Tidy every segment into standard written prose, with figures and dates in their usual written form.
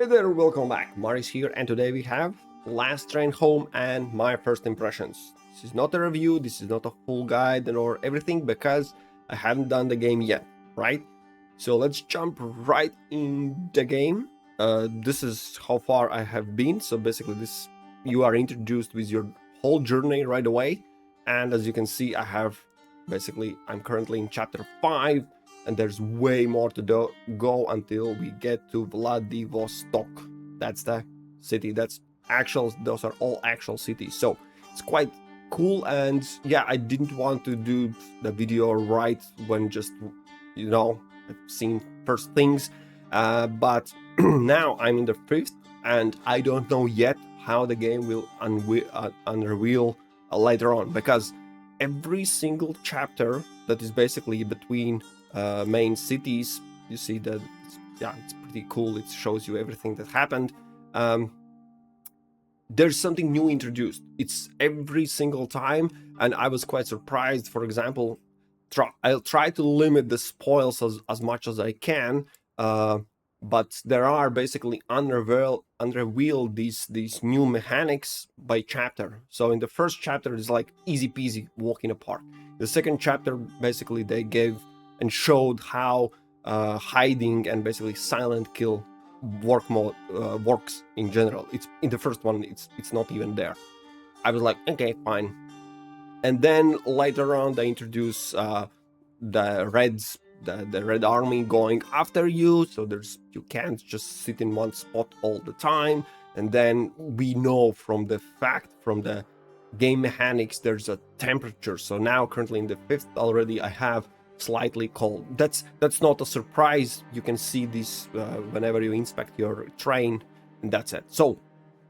Hey there, welcome back. Maris here, and today we have Last Train Home and my first impressions. This is not a review, this is not a full guide or everything because I haven't done the game yet, right? So let's jump right in the game. This is how far I have been. So basically, this you are introduced with your whole journey right away, and as you can see, I'm currently in chapter 5 and there's way more to go until we get to Vladivostok. That's the city. Those are all actual cities. So it's quite cool. And yeah, I didn't want to do the video right when I've seen first things. But now I'm in the fifth, and I don't know yet how the game will unreveal later on, because every single chapter that is basically between main cities, you see that it's pretty cool. It shows you everything that happened. There's something new introduced. It's every single time, and I was quite surprised. For example, I'll try to limit the spoils as much as I can, but there are basically unreveal these new mechanics by chapter. So in the first chapter, it's like easy peasy walk in a park. The second chapter, basically they gave and showed how hiding and basically silent kill works in general. It's in the first one, it's not even there. I was like, okay, fine. And then later on they introduce the red army going after you, so you can't just sit in one spot all the time. And then we know from the game mechanics, there's a temperature. So now currently in the 5th already, I have slightly cold. That's not a surprise. You can see this whenever you inspect your train, and that's it. So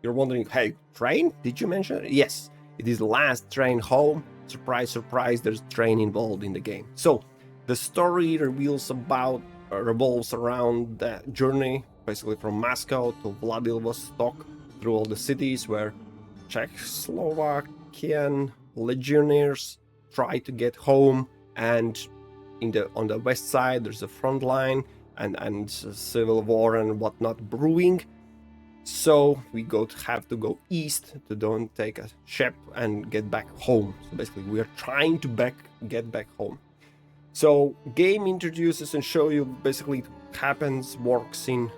you're wondering, hey, train, did you mention it? Yes, it is Last Train Home. Surprise, surprise, there's train involved in the game. So the story revolves around the journey, basically from Moscow to Vladivostok, through all the cities where Czechoslovakian legionnaires try to get home. And on the west side, there's a front line and civil war and whatnot brewing. So we have to go east to don't take a ship and get back home. So basically, we are trying to get back home. So game introduces and show you basically works in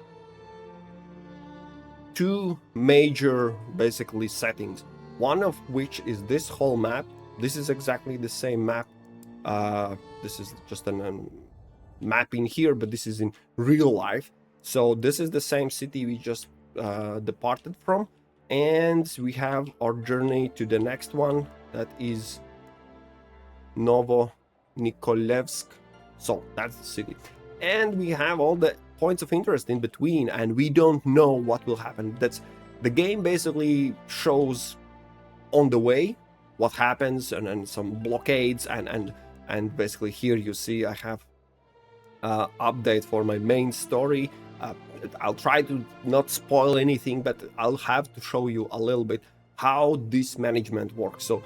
two major basically settings. One of which is this whole map. This is exactly the same map. This is just a map in here, but this is in real life. So this is the same city we just departed from, and we have our journey to the next one, that is Nikolaevsk. So that's the city, and we have all the points of interest in between, and we don't know what will happen. That's the game basically shows on the way what happens, and some blockades, and basically here you see I have update for my main story. I'll try to not spoil anything, but I'll have to show you a little bit how this management works. So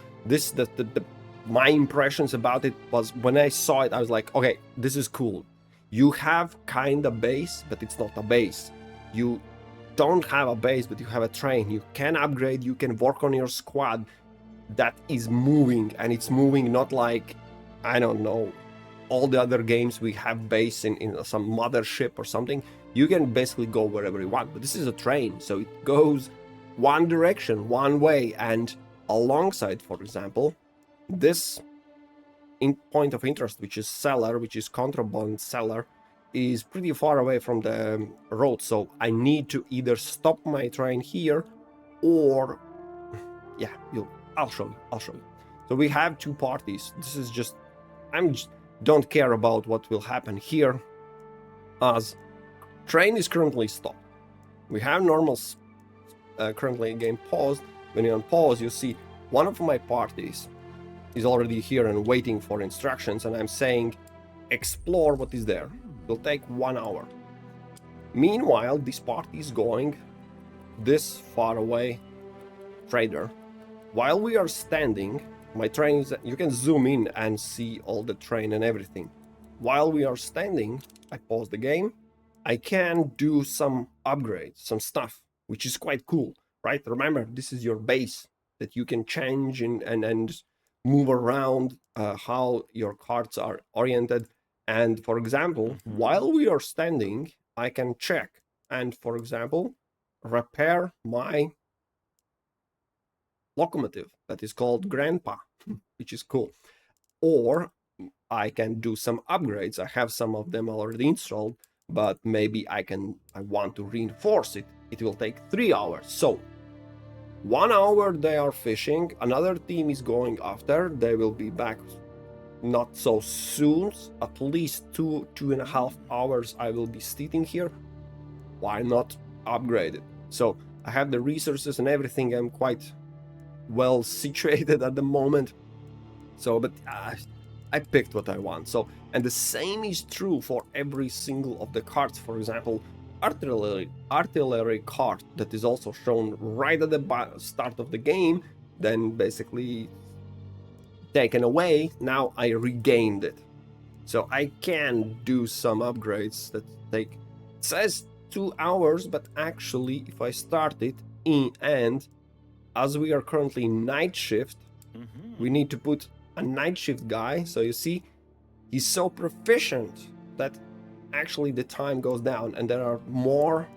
my impressions about it was, when I saw it, I was like, okay, this is cool. You have kind of base, but it's not a base. You don't have a base, but you have a train. You can upgrade, you can work on your squad that is moving, and it's moving not like, I don't know, all the other games we have base in some mothership or something. You can basically go wherever you want, but this is a train, so it goes one direction, one way. And alongside, for example, this point of interest, which is contraband cellar, is pretty far away from the road. So I need to either stop my train here, or I'll show you. So we have two parties. This is just, don't care about what will happen here, as train is currently stopped. We have normal currently game paused. When you're on pause, you see one of my parties is already here and waiting for instructions, and I'm saying explore what is there. It will take 1 hour. Meanwhile, this party is going this far away, trader. While we are standing, my train is, you can zoom in and see all the train and everything. While we are standing, I pause the game, I can do some upgrades, some stuff, which is quite cool, right? Remember, this is your base that you can change and move around how your cards are oriented. And for example, while we are standing, I can check and, for example, repair my locomotive that is called Grandpa, which is cool. Or I can do some upgrades. I have some of them already installed, but maybe I want to reinforce it. It will take 3 hours. So 1 hour they are fishing, another team is going after, they will be back not so soon, at least 2.5 hours I will be sitting here. Why not upgrade it? So I have the resources and everything. I'm quite well situated at the moment. So, but I picked what I want. So, and the same is true for every single of the cards. For example, artillery card that is also shown right at the start of the game, then basically taken away. Now I regained it. So I can do some upgrades that take, it says 2 hours, but actually if I start it and as we are currently night shift, we need to put a night shift guy. So you see, he's so proficient that actually the time goes down, and there are more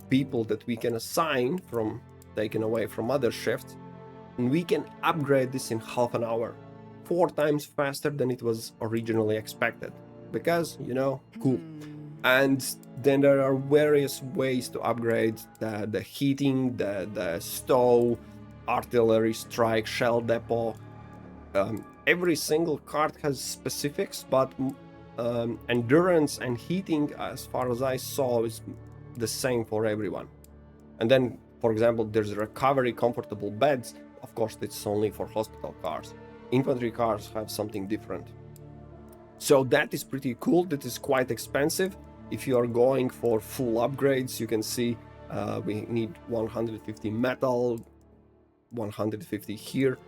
people that we can assign from taken away from other shifts, and we can upgrade this in half an hour, 4 times faster than it was originally expected, because, you know, cool. And then there are various ways to upgrade the heating, the stove, artillery strike, shell depot. Every single card has specifics, but endurance and heating, as far as I saw, is the same for everyone. And then, for example, there's recovery, comfortable beds. Of course, it's only for hospital cars. Infantry cars have something different. So that is pretty cool. That is quite expensive. If you are going for full upgrades, you can see we need 150 metal, 150 here.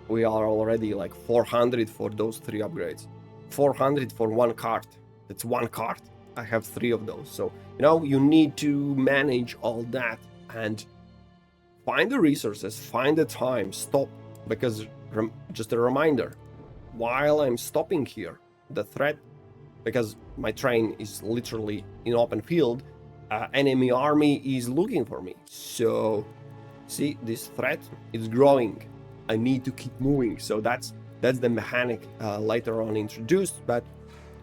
We are already like 400 for those 3 upgrades. 400 for 1 cart. That's 1 cart. I have 3 of those. So, you know, you need to manage all that and find the resources, find the time, stop. Because just a reminder, while I'm stopping here, the threat, because my train is literally in open field, enemy army is looking for me. So, see, this threat is growing. I need to keep moving. So that's the mechanic later on introduced, but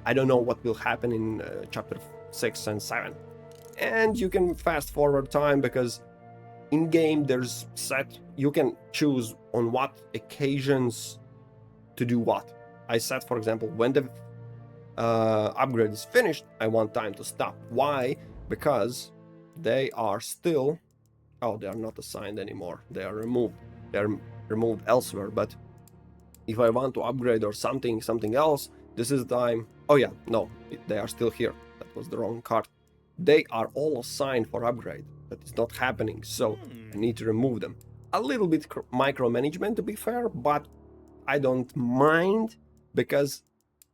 I don't know what will happen in chapter 6 and 7. And you can fast forward time, because in game there's set, you can choose on what occasions to do what. I set, for example, when the upgrade is finished, I want time to stop. Why? Because they are still, oh, they are not assigned anymore. They are removed. They're removed elsewhere. But if I want to upgrade or something else, this is the time. Oh yeah, no, they are still here. That was the wrong card. They are all assigned for upgrade. That is not happening, so I need to remove them. A little bit micromanagement, to be fair, but I don't mind, because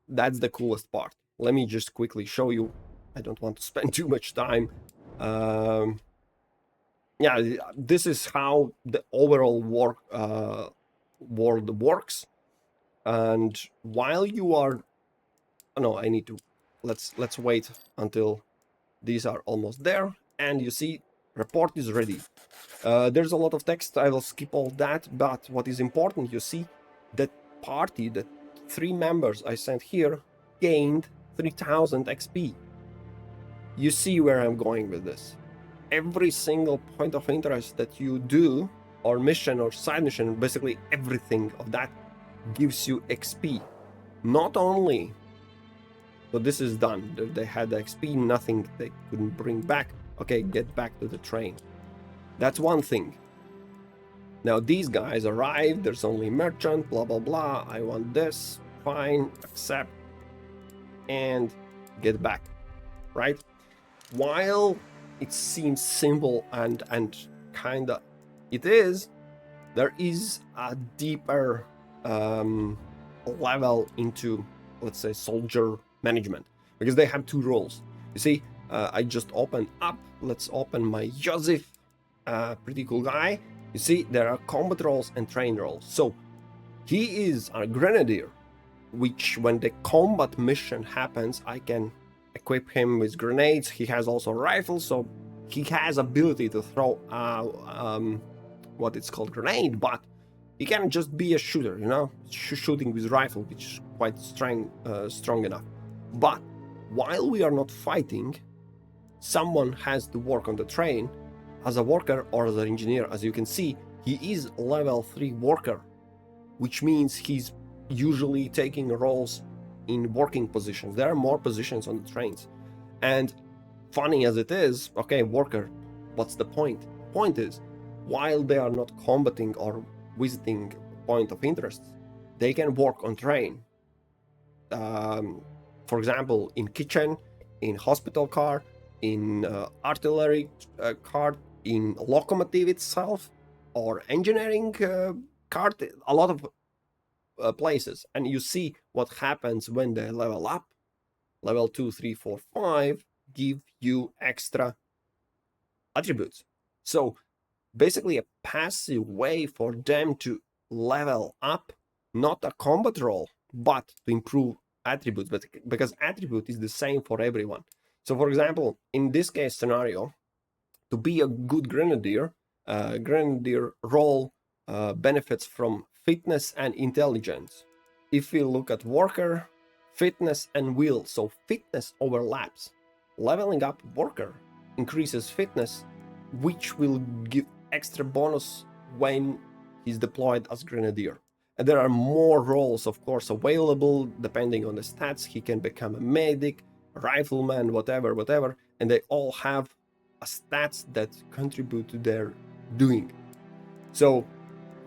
that's the coolest part. Let me just quickly show you. I don't want to spend too much time. Yeah, this is how the overall world works. And while you are, oh no, I need to, let's wait until these are almost there. And you see, report is ready. There's a lot of text. I will skip all that. But what is important, you see, that party, the 3 members I sent here, gained 3000 XP. You see where I'm going with this. Every single point of interest that you do, or mission or side mission, basically everything of that gives you XP. Not only, so this is done. They had the XP, nothing they couldn't bring back. Okay, get back to the train. That's one thing. Now these guys arrived, there's only merchant, blah blah blah. I want this, fine, accept, and get back, right? While it seems simple and kinda it is, there is a deeper level into, let's say, soldier management, because they have 2 roles. You see, I just opened up. Let's open my Joseph. Pretty cool guy. You see, there are combat roles and train roles. So he is a grenadier, which when the combat mission happens, I can equip him with grenades. He has also a rifle, so he has ability to throw what it's called grenade, but he can just be a shooter, you know, shooting with rifle, which is quite strong enough. But while we are not fighting, someone has to work on the train as a worker or as an engineer. As you can see, he is level 3 worker, which means he's usually taking roles in working positions. There are more positions on the trains. And funny as it is, okay, worker, what's the point? The point is, while they are not combating or visiting point of interest, they can work on train. For example, in kitchen, in hospital car, in artillery car, in locomotive itself, or engineering cart, a lot of places. And you see what happens when they level up. Level 2, 3, 4, 5 give you extra attributes. So basically a passive way for them to level up, not a combat role, but to improve attributes, but because attribute is the same for everyone. So for example, in this case scenario, to be a good grenadier, grenadier role benefits from fitness and intelligence. If we look at worker, fitness and will, so fitness overlaps. Leveling up worker increases fitness, which will give extra bonus when he's deployed as grenadier. And there are more roles, of course, available depending on the stats. He can become a medic, a rifleman, whatever, and they all have stats that contribute to their doing. So,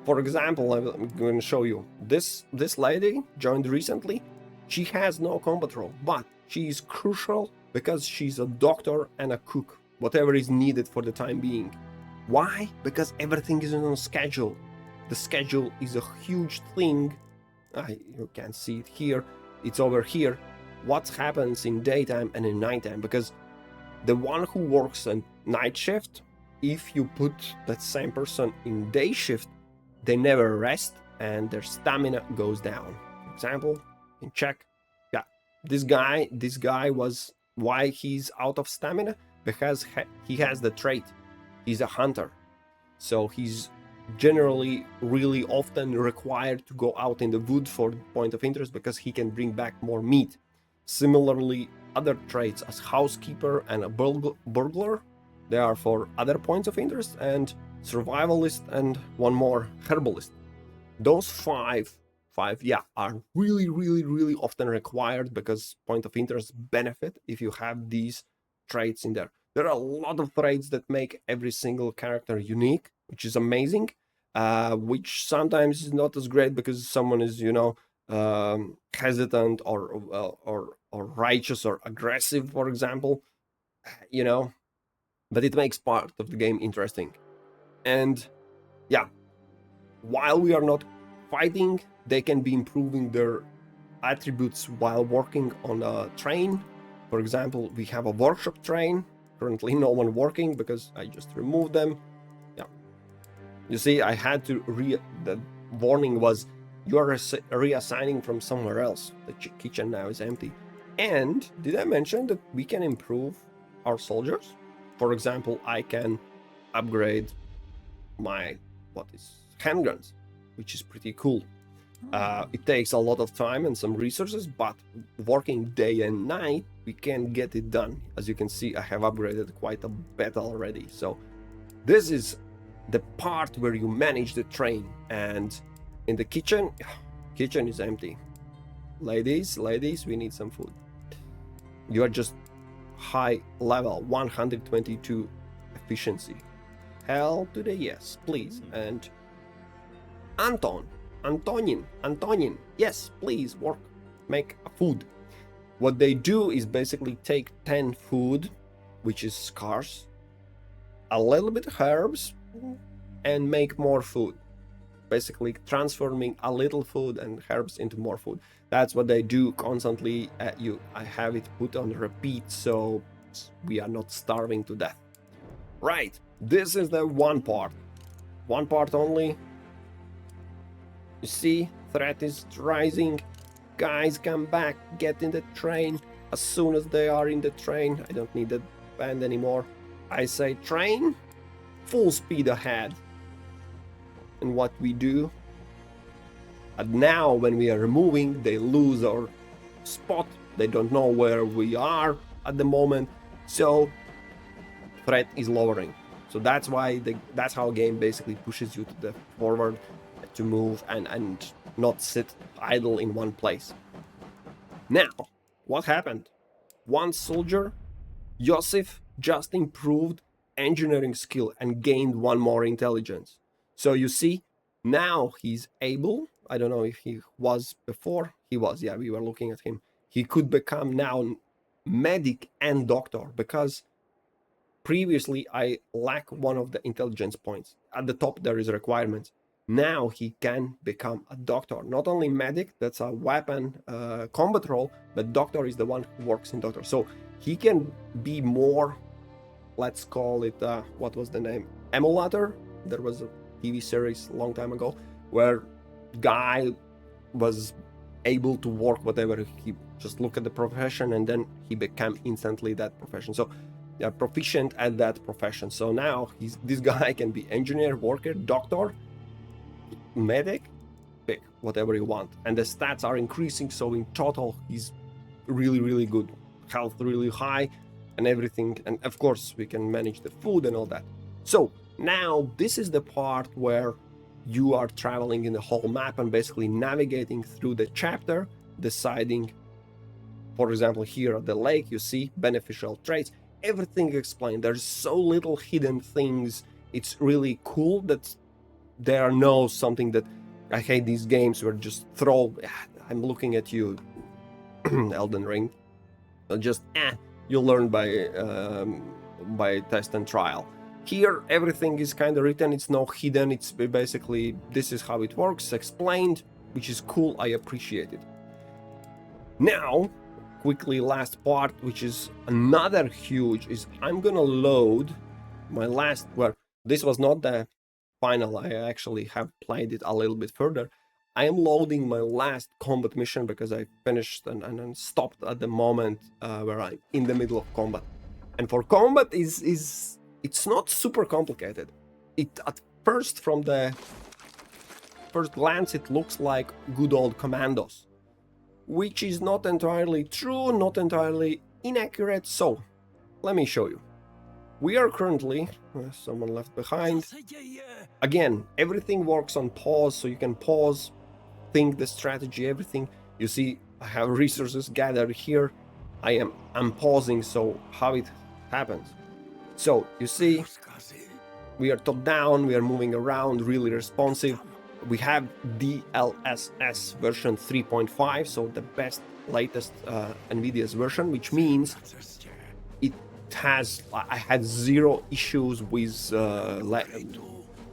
for example, I'm going to show you this lady joined recently. She has no combat role, but she is crucial because she's a doctor and a cook, whatever is needed for the time being. Why? Because everything is on schedule. The schedule is a huge thing. You can see it here. It's over here. What happens in daytime and in nighttime? Because the one who works a night shift, if you put that same person in day shift, they never rest and their stamina goes down. For example, you can check. Yeah, this guy was, why he's out of stamina? Because he has the trait. He's a hunter. So he's generally really often required to go out in the wood for point of interest because he can bring back more meat. Similarly, other traits as housekeeper and a burglar, they are for other points of interest, and survivalist and one more, herbalist. Those five are really often required because point of interest benefit if you have these traits in there. There are a lot of traits that make every single character unique, which is amazing, which sometimes is not as great because someone is, hesitant or righteous or aggressive, for example, but it makes part of the game interesting. And yeah, while we are not fighting, they can be improving their attributes while working on a train. For example, we have a workshop train. Currently no one working because I just removed them. Yeah. You see, I had to the warning was you are reassigning from somewhere else. The kitchen now is empty. And did I mention that we can improve our soldiers? For example, I can upgrade my handguns, which is pretty cool. It takes a lot of time and some resources, but working day and night, we can get it done. As you can see, I have upgraded quite a bit already. So this is the part where you manage the train. And in the kitchen is empty. Ladies, we need some food. You are just high level, 122 efficiency. Hell to the yes, please. And Antonin, yes, please work, make a food. What they do is basically take 10 food, which is scarce, a little bit of herbs, and make more food. Basically transforming a little food and herbs into more food. That's what they do constantly. I have it put on repeat, so we are not starving to death. Right, this is the one part only. You see, threat is rising. Guys, come back, get in the train. As soon as they are in the train, I don't need that band anymore. I say train, full speed ahead. And what we do, and now when we are moving, they lose our spot. They don't know where we are at the moment. So threat is lowering. So that's why that's how a game basically pushes you to the forward, to move and not sit idle in one place. Now, what happened? One soldier, Yosef, just improved engineering skill and gained one more intelligence. So you see, now he's able, I don't know if he was before, he was, yeah, we were looking at him. He could become now medic and doctor, because previously I lack one of the intelligence points. At the top there is requirements. Now he can become a doctor. Not only medic, that's a weapon combat role, but doctor is the one who works in doctor. So he can be more, let's call it, what was the name? Emulator. There was a TV series a long time ago where guy was able to work whatever, he just look at the profession and then he became instantly that profession. So proficient at that profession. So now this guy can be engineer, worker, doctor, medic, pick whatever you want, and the stats are increasing. So in total he's really good, health really high and everything, and of course we can manage the food and all that. So now this is the part where you are traveling in the whole map and basically navigating through the chapter, deciding, for example, here at the lake you see beneficial traits, everything explained. There's so little hidden things. It's really cool that there are no something that I hate these games where just throw, I'm looking at you, Elden Ring, just you learn by test and trial. Here everything is kind of written, it's no hidden, it's basically this is how it works, explained, which is cool. I appreciate it. Now quickly, last part, which is another huge, is I'm gonna load my last, well, this was not the final, I actually have played it a little bit further. I am loading my last combat mission because I finished and stopped at the moment where I'm in the middle of combat. And for combat it's not super complicated. It at first, from the first glance, it looks like good old commandos, which is not entirely true, not entirely inaccurate. So let me show you. We are currently, someone left behind. Again, everything works on pause, so you can pause, think the strategy, everything. You see, I have resources gathered here. I'm pausing, so how it happens. So you see, we are top down, we are moving around, really responsive. We have DLSS version 3.5, so the best, latest NVIDIA's version, which means it has, I had zero issues with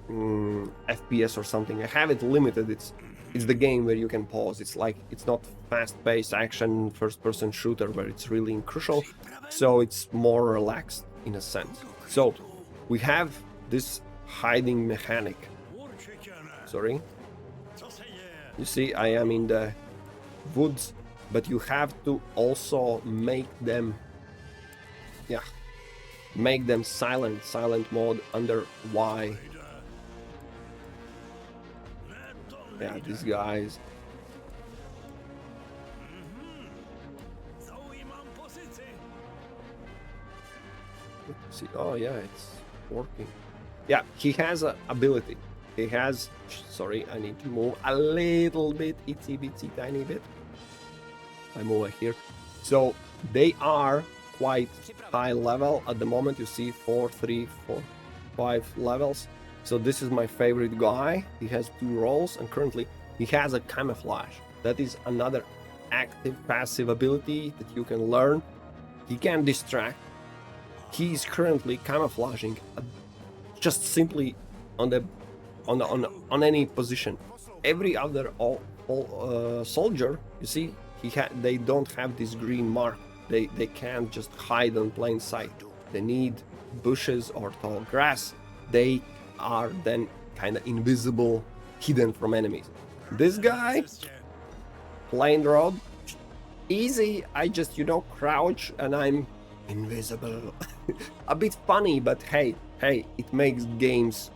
FPS or something. I have it limited. It's the game where you can pause. It's like, it's not fast-paced action first-person shooter where it's really crucial, so it's more relaxed in a sense. So we have this hiding mechanic. Sorry. You see, I am in the woods, but you have to also make them, make them silent mode under Y. Yeah, these guys. See, oh yeah, it's working. Yeah, he has an ability. He has, sorry, I need to move a little bit, itsy bitsy tiny bit. I move here. So they are quite high level at the moment. You see 4, 3, 4, 5 levels. So this is my favorite guy. He has 2 roles, and currently he has a camouflage. That is another active passive ability that you can learn. He can distract. He is currently camouflaging just simply on any position. Every other soldier, you see, they don't have this green mark. They can't just hide on plain sight. They need bushes or tall grass. They are then kind of invisible, hidden from enemies. This guy, plain road, easy. I just, crouch and I'm invisible. A bit funny, but hey, it makes games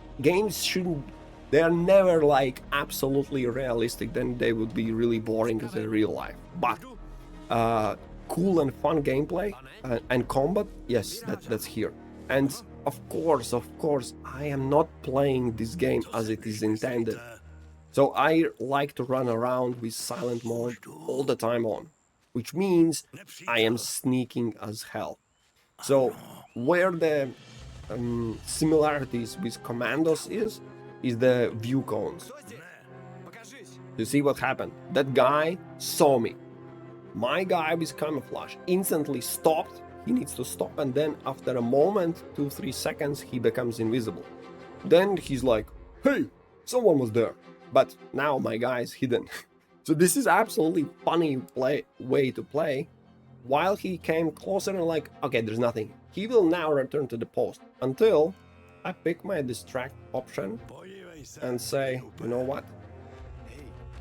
shouldn't, they are never like absolutely realistic, then they would be really boring as in real life. But cool and fun gameplay and combat, yes, that's here. And of course, I am not playing this game as it is intended. So I like to run around with silent mode all the time on, which means I am sneaking as hell. So where the similarities with commandos is the view cones. You see what happened? That guy saw me. My guy with camouflage instantly stopped. He needs to stop, and then after a moment, 2-3 seconds, he becomes invisible. Then he's like, hey, someone was there. But now my guy is hidden. So this is absolutely funny way to play. While he came closer and like, okay, there's nothing. He will now return to the post until I pick my distract option and say, you know what?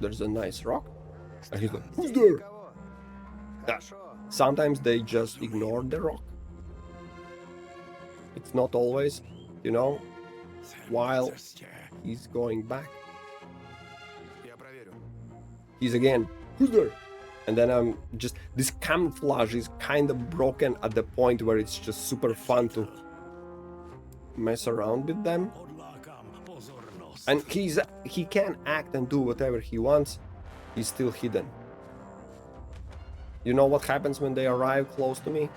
There's a nice rock. And he's like, who's there? Yeah. Sometimes they just ignore the rock. It's not always, while he's going back. He's again, who's there? And then I'm just, this camouflage is kind of broken at the point where it's just super fun to mess around with them. And he can act and do whatever he wants. He's still hidden. You know what happens when they arrive close to me?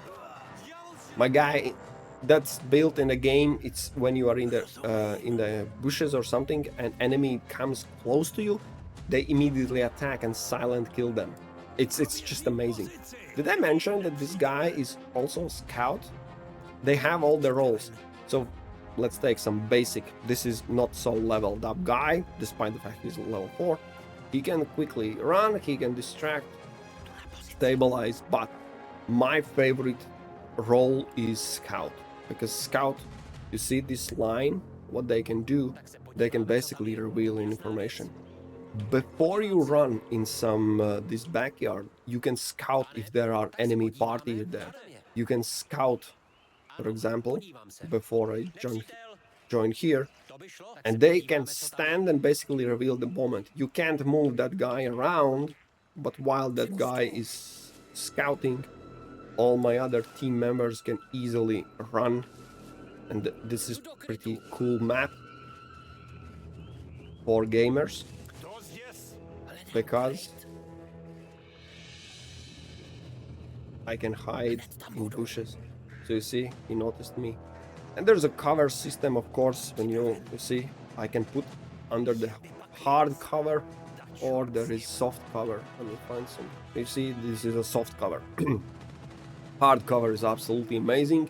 My guy, that's built in the game. It's when you are in the bushes or something, an enemy comes close to you, they immediately attack and silent kill them. It's just amazing. Did I mention that this guy is also a scout? They have all the roles. So let's take some basic. This is not so leveled up guy, despite the fact he's level 4. He can quickly run, he can distract, stabilize, but my favorite role is scout. Because scout, you see this line, what they can do, they can basically reveal information. Before you run in this backyard, you can scout if there are enemy parties there. You can scout, for example, before I join here, and they can stand and basically reveal the moment. You can't move that guy around, but while that guy is scouting, all my other team members can easily run. And this is pretty cool map for gamers, because I can hide in bushes. So you see, he noticed me. And there's a cover system, of course, when you see, I can put under the hard cover, or there is soft cover. Let me find some. You see, this is a soft cover. Hard cover is absolutely amazing.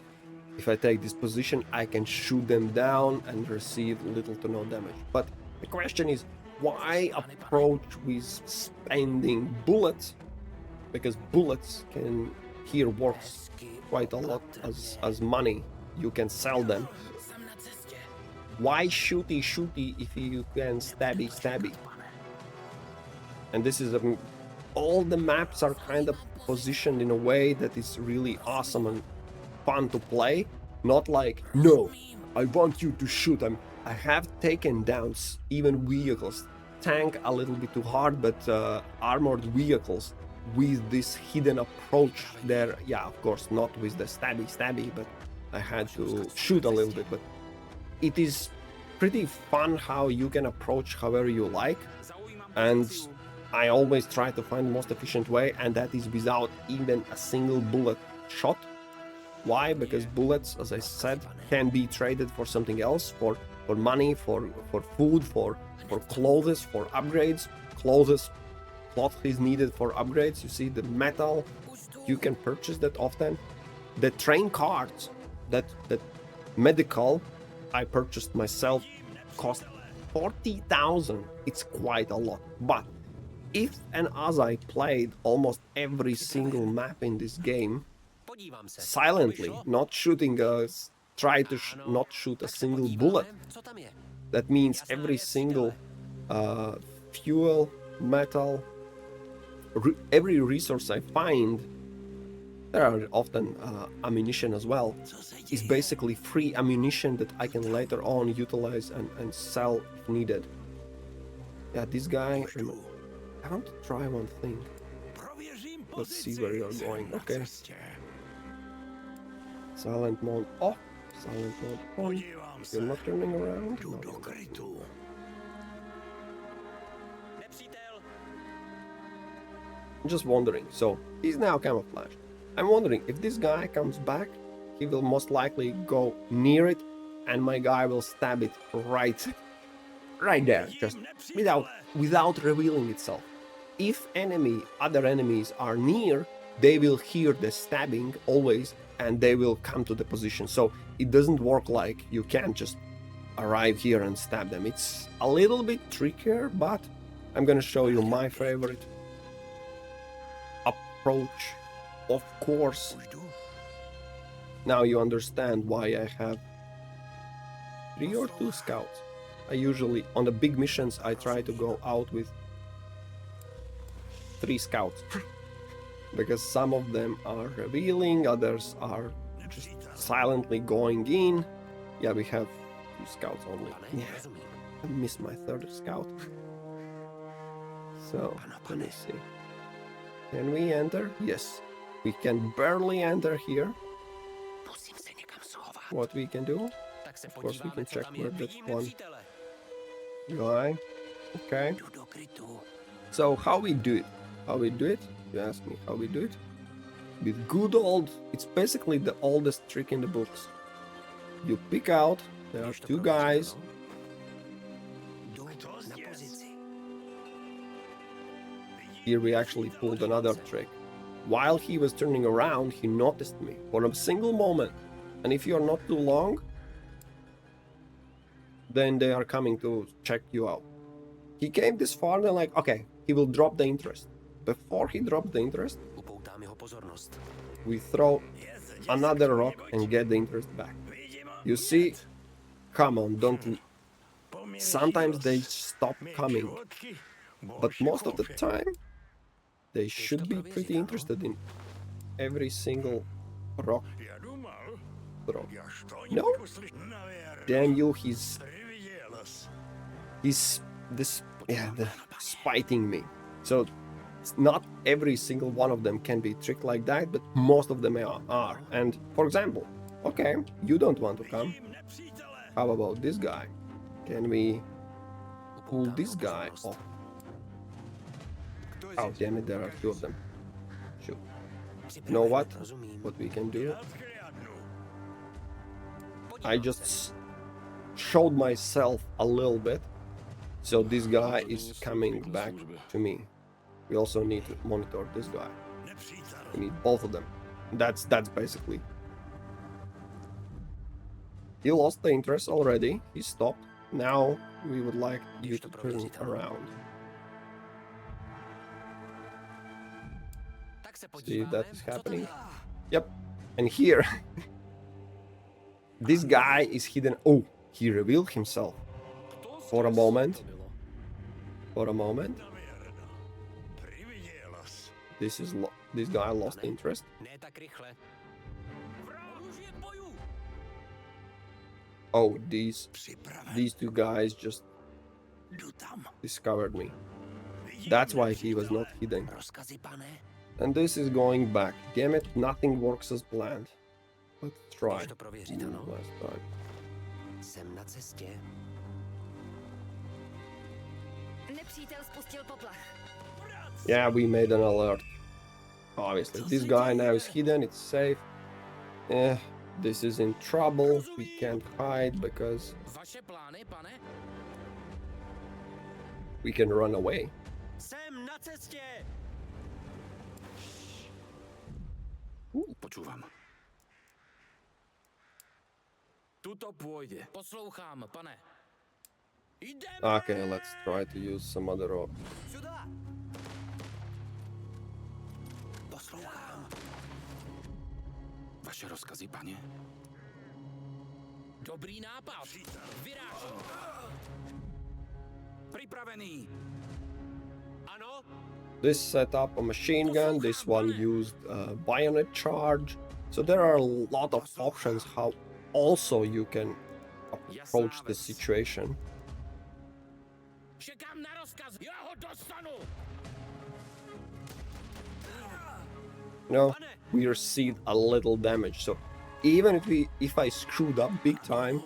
If I take this position, I can shoot them down and receive little to no damage. But the question is, why approach with spending bullets? Because bullets can here works quite a lot as money. You can sell them. Why shooty if you can stabby? And this is all the maps are kind of positioned in a way that is really awesome and fun to play. Not like, no, I want you to shoot them. I have taken down even vehicles, tank a little bit too hard, but armored vehicles with this hidden approach there. Yeah, of course, not with the stabby, but I had to shoot a little bit. But it is pretty fun how you can approach however you like, and I always try to find the most efficient way, and that is without even a single bullet shot. Why? Because bullets, as I said, can be traded for something else, for money, for food, for clothes, for upgrades. Cloth is needed for upgrades. You see, the metal, you can purchase that often. The train cards, that medical, I purchased myself, cost 40,000. It's quite a lot. But if and as I played almost every single map in this game, silently, not shooting us, try to not shoot a single bullet. That means every single fuel, metal, every resource I find, there are often ammunition as well, is basically free ammunition that I can later on utilize and sell if needed. Yeah, this guy, I want to try one thing. Let's see where you're going. Okay. Silent mode off. Silent mode on. You're not turning around? No, you're not. I'm just wondering. So, he's now camouflaged. I'm wondering, if this guy comes back, he will most likely go near it, and my guy will stab it right there, just without revealing itself. If other enemies are near, they will hear the stabbing always, and they will come to the position. So it doesn't work like you can't just arrive here and stab them. It's a little bit trickier, but I'm gonna show you my favorite approach. Of course, now you understand why I have 3 or 2 scouts. I usually, on the big missions, I try to go out with 3 scouts. Because some of them are revealing, others are just silently going in. Yeah, we have 2 scouts only. Yeah, I missed my 3rd scout. So, let me see. Can we enter? Yes. We can barely enter here. What we can do? Of course, we can check where that one guy. Okay. So, how we do it? How we do it? You ask me how we do it? With good old... It's basically the oldest trick in the books. You pick out, there are 2 guys. Here we actually pulled another trick. While he was turning around, he noticed me for a single moment. And if you're not too long, then they are coming to check you out. He came this far, they're like, okay, he will drop the interest. Before he dropped the interest, we throw another rock and get the interest back. You see? Come on, don't... Sometimes they stop coming, but most of the time, they should be pretty interested in every single rock throw. No? Damn you, he's spiting me. So not every single one of them can be tricked like that, but most of them are. And for example, okay, you don't want to come. How about this guy? Can we pull this guy off? Oh, damn it, there are 2 of them. Shoot. You know what? What we can do? I just showed myself a little bit. So this guy is coming back to me. We also need to monitor this guy. We need both of them. That's basically... He lost the interest already. He stopped. Now we would like you to turn around. See if that is happening. Yep. And here, this guy is hidden. Oh, he revealed himself. For a moment. This guy lost interest. Oh, these 2 guys just discovered me. That's why he was not hidden. And this is going back. Damn it, nothing works as planned. Let's try. Last time. Yeah, we made an alert. Obviously, this guy now is hidden, it's safe. This is in trouble. We can't hide because we can run away. Počúvam. Tuto pôjde. Poslouchám, pane. Okay, let's try to use some other rock. Vaše rozkazy, pane. Dobrý nápad. Vyrážím. Připravený. Ano. This set up a machine gun, this one used bayonet charge. So there are a lot of options how also you can approach the situation. Čekám na rozkaz. Já ho dostanu. You know, we received a little damage. So even if I screwed up big time,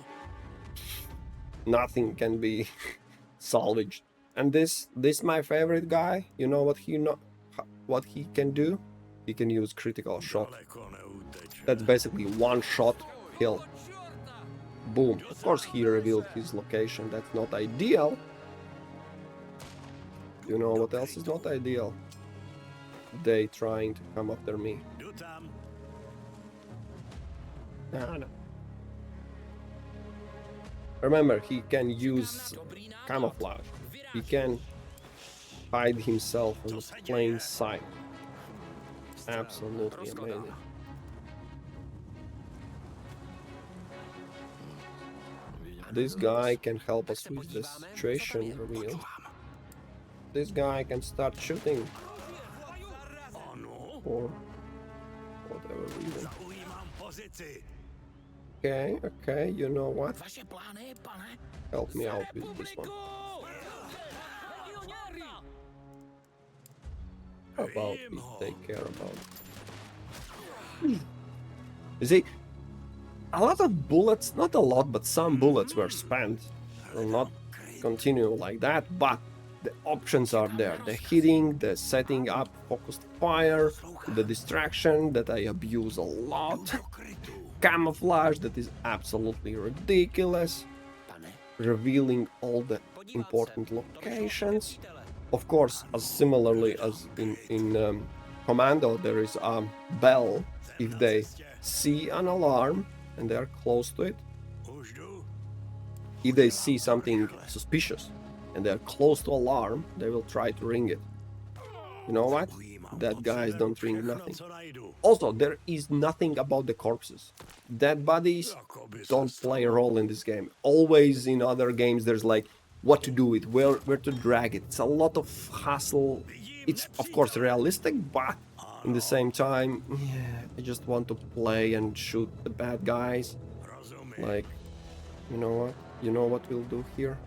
nothing can be salvaged. And this my favorite guy. You know what he can do? He can use critical shot. That's basically one shot kill. Boom. Of course he revealed his location. That's not ideal. You know what else is not ideal? They trying to come after me. No. Remember, he can use camouflage. He can hide himself in plain sight. Absolutely amazing. This guy can help us with the situation reveal. This guy can start shooting for whatever reason. Okay, you know what? Help me out with this one. How about we take care about it? You see, a lot of bullets, not a lot, but some bullets were spent. Will not continue like that, but the options are there. The hitting, the setting up focused fire, the distraction that I abuse a lot, camouflage that is absolutely ridiculous, revealing all the important locations. Of course, as similarly as in Commando, there is a bell if they see an alarm and they are close to it. If they see something suspicious and they are close to alarm, they will try to ring it. You know what? That guys don't ring nothing. Also, there is nothing about the corpses. Dead bodies don't play a role in this game. Always in other games there's like what to do with, where to drag it. It's a lot of hassle. It's of course realistic, but in the same time, yeah, I just want to play and shoot the bad guys. Like, you know what? You know what we'll do here?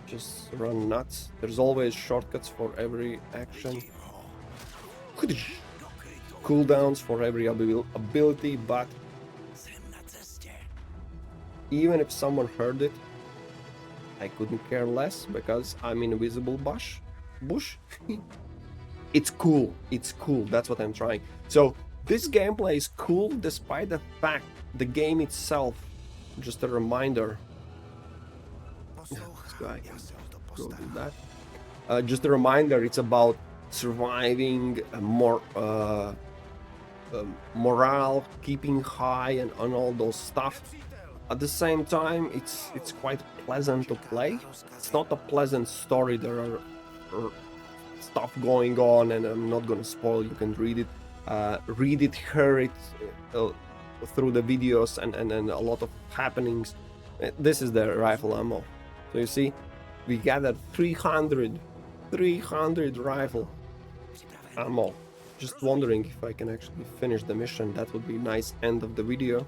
Just run nuts. There's always shortcuts for every action. Cooldowns for every ability, but even if someone heard it, I couldn't care less because I'm in invisible bush. It's cool. It's cool. That's what I'm trying. So this gameplay is cool despite the fact the game itself, just a reminder. Yeah, this guy can go do that. Just a reminder, it's about surviving, morale, keeping high, and on all those stuff. At the same time, it's quite pleasant to play. It's not a pleasant story. There are stuff going on, and I'm not gonna spoil. You can read it, hear it through the videos, and a lot of happenings. This is the rifle ammo. So you see, we gathered 300 rifle ammo. Just wondering if I can actually finish the mission. That would be nice end of the video.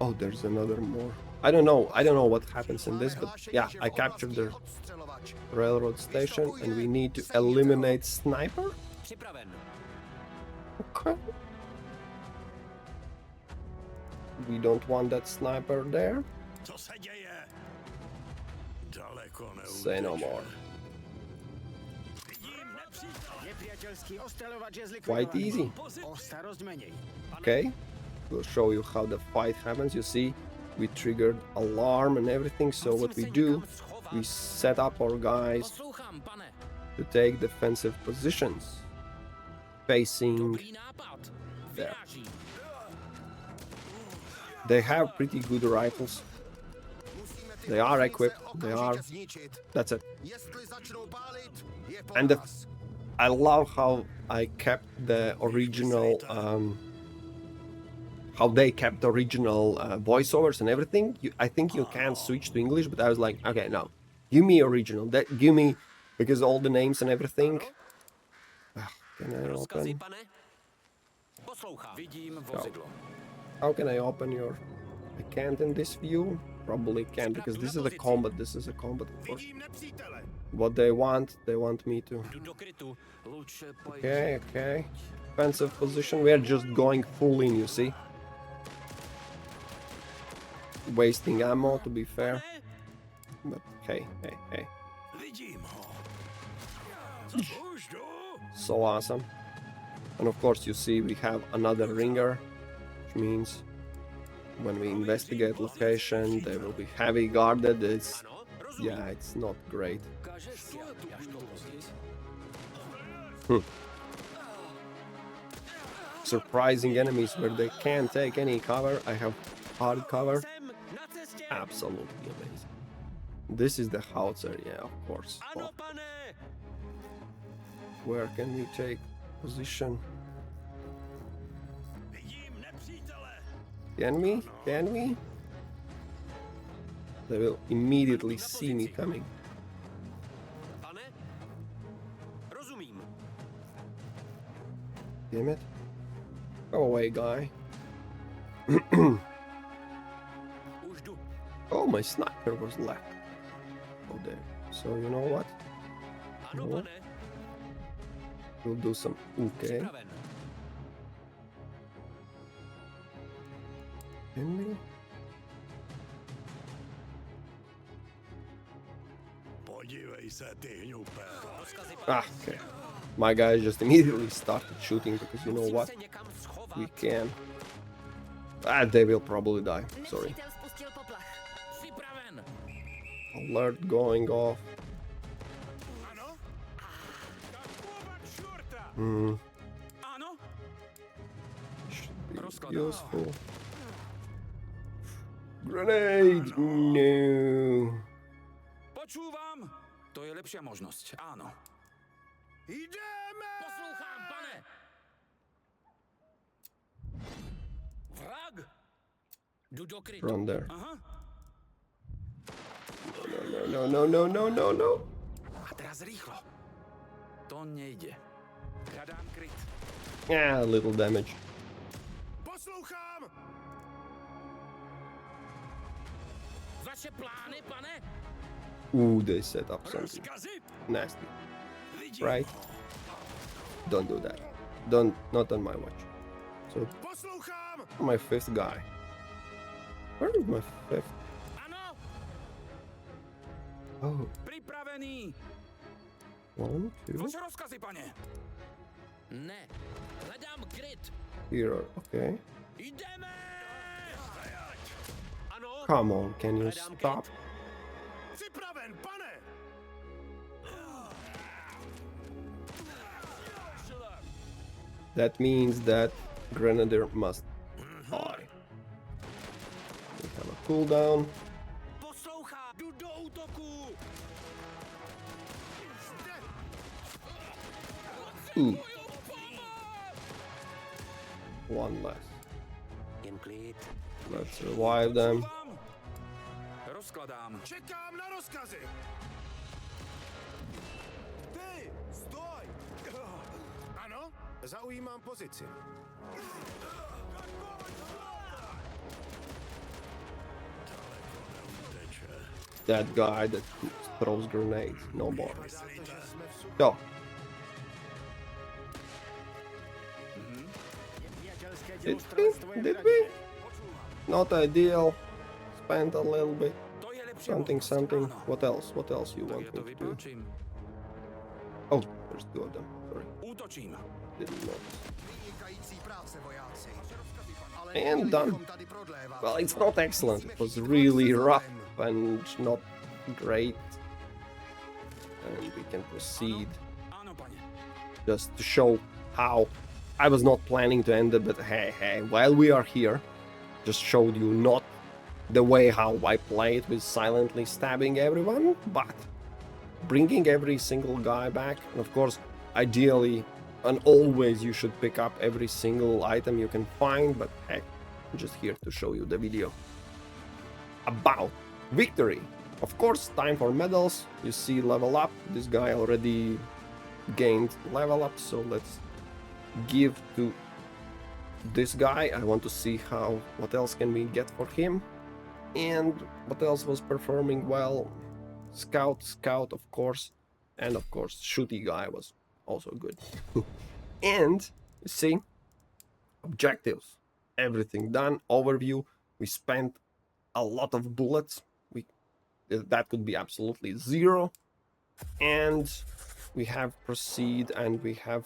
Oh, there's another more. I don't know what happens in this, but yeah, I captured the railroad station and we need to eliminate sniper. Okay. We don't want that sniper there. Say no more. Quite easy. Okay, we'll show you how the fight happens. You see, we triggered alarm and everything, so what we do, we set up our guys to take defensive positions facing there. They have pretty good rifles. They are equipped. That's it. And I love how I kept the original, how they kept the original voiceovers and everything. I think you can switch to English, but I was like, okay, no, give me original. That give me because all the names and everything. Can I Rozkazy, open? pane? Poslouchám. Vidím No. vozidlo. How can I open your? I can't in this view. Probably can't because this is a combat. This is a combat, of course. What they want me to. Jdu do krytu. Luč pojď. Okay, okay. Defensive position. We are just going full in, you see. Wasting ammo, to be fair. But hey, hey, hey. Vidím ho. Už jdu. So awesome. And of course, you see we have another ringer, which means when we investigate location, they will be heavy guarded. It's, Ano, rozumím. yeah, it's not great. Ukáže si, až to později. Surprising enemies where they can't take any cover. I have hard cover. Jsem na cestě. Absolutely amazing. This is the howitzer, yeah, of course. Ano, Oh, pane. where can we take position? Vidím nepřítele. Can we? Can we? They will immediately see me coming. Pane? Rozumím. Damn it. Go away, guy. Už jdu. Oh, my sniper was left. Oh, there. So, you know what? Ano, No. pane. We'll do some. Okay. Připraven. Can we? Podívej se, ty hňupe. Rozkazy, pane. Ah, okay. My guy just immediately started shooting because you know Musím what? se někam schovat. We can. Ah, they will probably die. Sorry. Nepřítel spustil poplach. Připraven. Alert going off. Ano? Taková čurta! Ano? Should be Rozkladá. useful. Grenade! No. Počúvam. To je lepšia možnosť. Áno. Jdeme! Poslouchám, pane. Vrah. Jdu do krytu. Run there. Aha. No, no, no, no, no, no. A teraz rýchlo. To nejde. Hľadám kryt. Yeah, a little damage. Poslouchám! Vaše plány, pane? Ooh, they set up something Rozkazy? nasty. Vidím Right? ho. Don't do that. Don't, not on my watch. So, Poslouchám! my fifth guy. Where is my fifth? Ano, Oh, pripravený. 1, 2. Vaše rozkazy, pane. Ne, hledám kryt. Here, okay. Jdeme! Ano, Come on, can you hledám stop? kryt. Připraven, pane! That means that Grenadier must die. We have a cooldown. Poslouchá, jdu do útoku. Ooh. One less. Jen klid. Let's revive them. Počúvam. Rozkladám. Čekám na rozkazy! Ty, stoj! Ano? Zaujímám pozici. That guy that throws grenades. No more. Go. Did we? Did we? Not ideal. Spent a little bit. To je lepšia Something, možnosť. something. Áno. What else? What else you Tak want ja me to to do? vypáčim. Oh, there's two of them. Sorry, Útočím. didn't notice. Vynikající práce, vojáci. Ale And neměli done. bychom tady prodlévat. Well, it's not excellent. It was really rough and not great. And we can proceed Áno, pane. just to show how I was not planning to end it, but hey, hey, while we are here, just showed you not the way how I play it with silently stabbing everyone, but bringing every single guy back. And of course, ideally and always you should pick up every single item you can find, but heck, I'm just here to show you the video about victory. Of course, time for medals. You see level up. This guy already gained level up, so let's give to this guy. I want to see what else can we get for him, and what else was performing well. Scout, of course, and of course, shooty guy was also good. And you see, objectives, everything done. Overview. We spent a lot of bullets. That could be absolutely 0, and we have proceed, and we have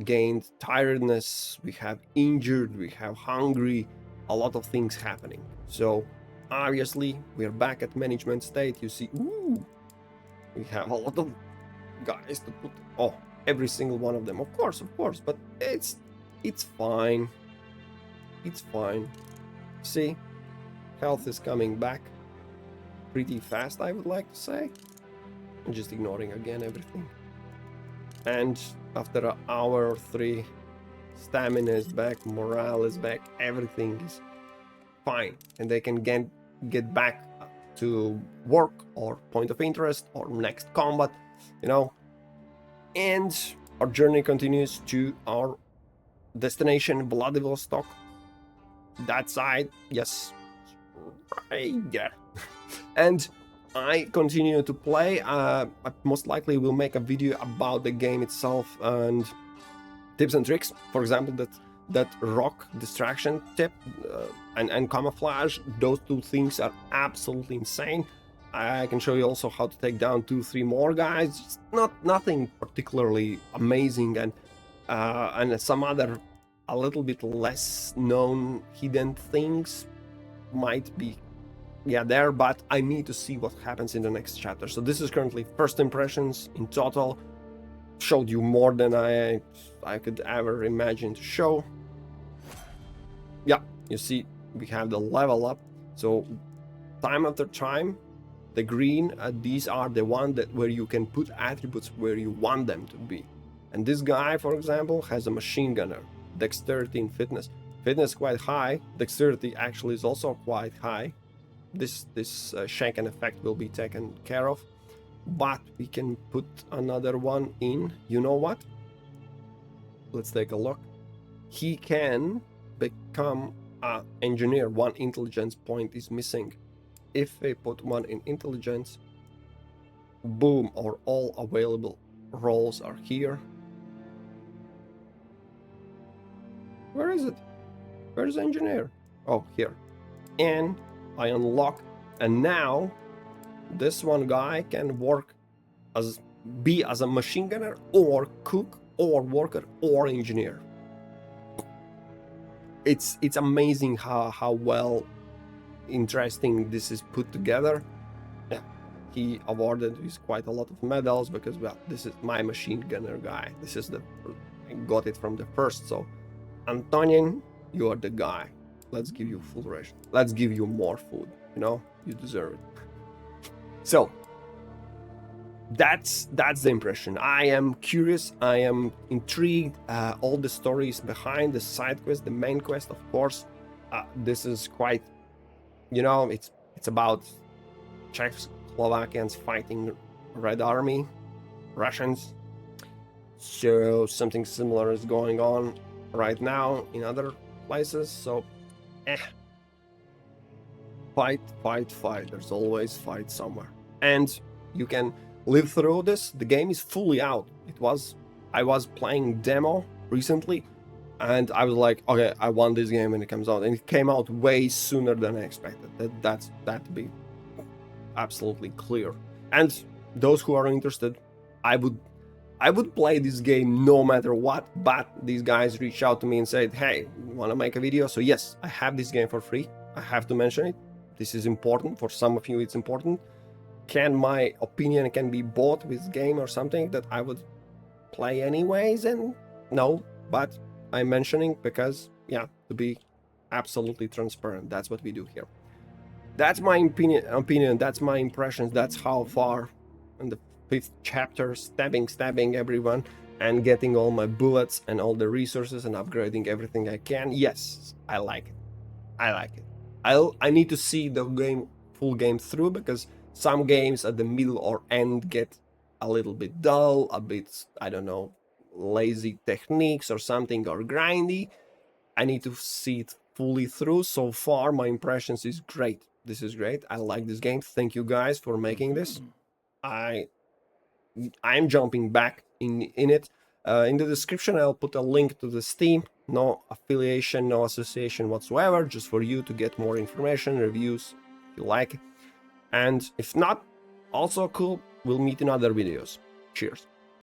gained tiredness, we have injured, we have hungry, a lot of things happening. So obviously we're back at management state. You see, ooh, we have a lot of guys to put, oh, every single one of them, of course, but it's fine, it's fine. See, health is coming back pretty fast, I would like to say. I'm just ignoring again everything. And after an hour or 3, stamina is back, morale is back, everything is fine, and they can get back to work or point of interest or next combat, you know. And our journey continues to our destination, Vladivostok. That side, yes, right there. And I continue to play. I most likely will make a video about the game itself and tips and tricks. For example, that rock distraction tip and camouflage, those 2 things are absolutely insane. I can show you also how to take down 2-3 more guys. It's nothing particularly amazing, and some other a little bit less known hidden things might be there, but I need to see what happens in the next chapter. So this is currently first impressions in total. Showed you more than I could ever imagine to show. Yeah, you see we have the level up. So time after time, the green, these are the one where you can put attributes where you want them to be. And this guy, for example, has a machine gunner, dexterity and fitness. Fitness quite high, dexterity actually is also quite high. This shaken effect will be taken care of, but we can put another one in. You know what? Let's take a look. He can become an engineer. 1 intelligence point is missing. If we put 1 in intelligence, boom, or all available roles are here. Where is it? Where's the engineer? Oh, here. And I unlock, and now this one guy can be as a machine gunner or cook or worker or engineer. It's amazing how well interesting this is put together. Yeah, he awarded with quite a lot of medals because, well, this is my machine gunner guy. This is I got it from the first. So Antonin, you are the guy. Let's give you full ration. Let's give you more food. You know, you deserve it. So that's the impression. I am curious. I am intrigued. All the stories behind the side quest, the main quest, of course. This is quite, you know, it's about Czechoslovakians fighting Red Army, Russians. So something similar is going on right now in other places. So fight. There's always fight somewhere, and you can live through this. The game is fully out. I was playing demo recently, and I was like, okay, I want this game when it comes out, and it came out way sooner than I expected. That to be absolutely clear. And those who are interested, I would play this game no matter what, but these guys reached out to me and said, hey, you want to make a video? So yes, I have this game for free. I have to mention it. This is important. For some of you, it's important. Can my opinion be bought with game or something that I would play anyways? And no, but I'm mentioning because, yeah, to be absolutely transparent. That's what we do here. That's my opinion. That's my impressions. That's how far in the fifth chapter, stabbing everyone and getting all my bullets and all the resources and upgrading everything I can. Yes, I like it. I like it. I need to see the full game through, because some games at the middle or end get a little bit dull, a bit, I don't know, lazy techniques or something, or grindy. I need to see it fully through. So far, my impressions is great. This is great. I like this game. Thank you guys for making this. I'm jumping back in it. In the description, I'll put a link to the Steam. No affiliation, no association whatsoever, just for you to get more information, reviews, if you like it. And if not, also cool, we'll meet in other videos. Cheers.